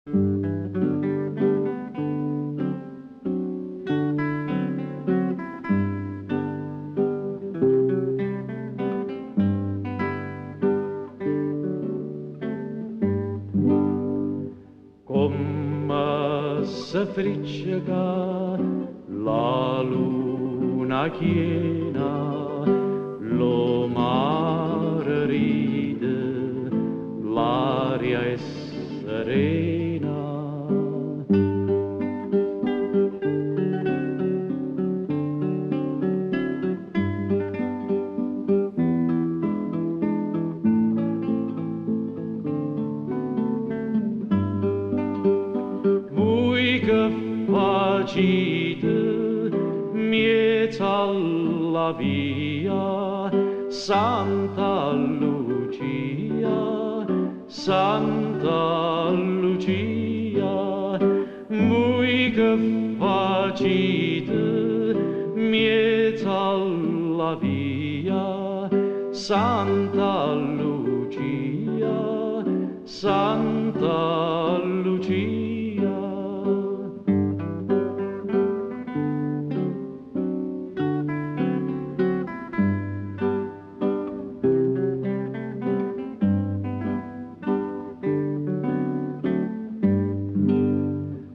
Come se friccica la luna chiena, lo mare ride, l'aria è serena. Voi che facite miezza alla via, Santa Lucia, Santa Lucia. Voi che facite miezza alla via, Santa Lucia, Santa Lucia.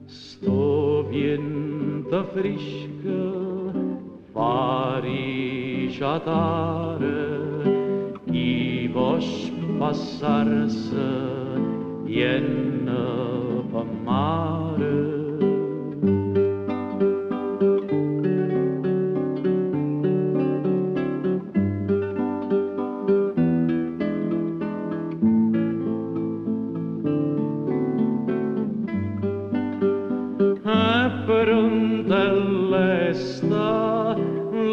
Sto vento fresco fa risciatare i vos passarsi in per mare. Pronta sta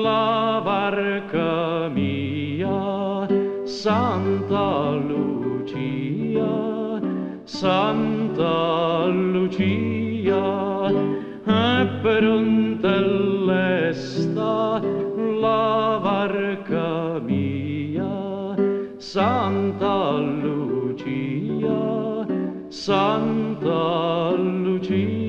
la barca mia, Santa Lucia, Santa Lucia. Pronta sta la barca mia, Santa Lucia, Santa Lucia.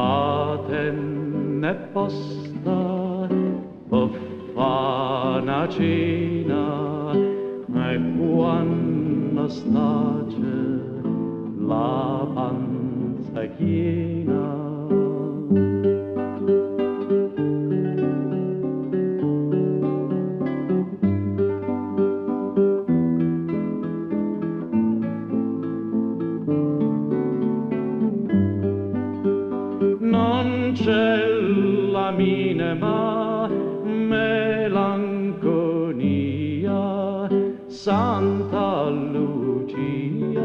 La tenne posta per fa' una cena e quando stace la panza piena. Non c'è la minima melanconia, Santa Lucia,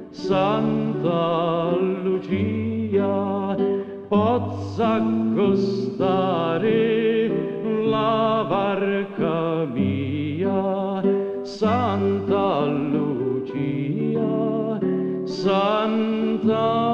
Santa Lucia. Pozza costare la barca mia, Santa Lucia, Santa